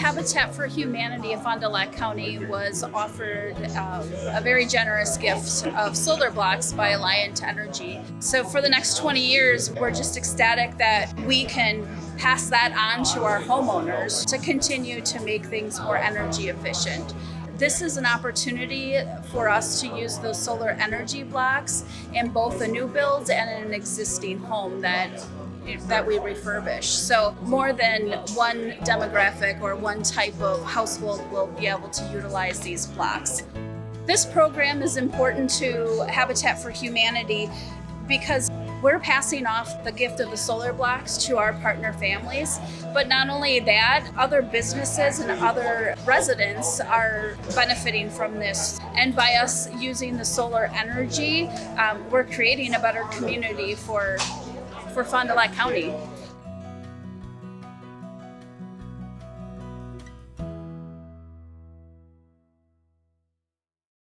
Habitat for Humanity of Fond du Lac County was offered a very generous gift of solar blocks by Alliant Energy. So for the next 20 years, we're just ecstatic that we can pass that on to our homeowners to continue to make things more energy efficient. This is an opportunity for us to use those solar energy blocks in both a new build and in an existing home that we refurbish. So more than one demographic or one type of household will be able to utilize these blocks. This program is important to Habitat for Humanity because we're passing off the gift of the solar blocks to our partner families. But not only that, other businesses and other residents are benefiting from this. And by us using the solar energy, we're creating a better community for Fond du Lac County.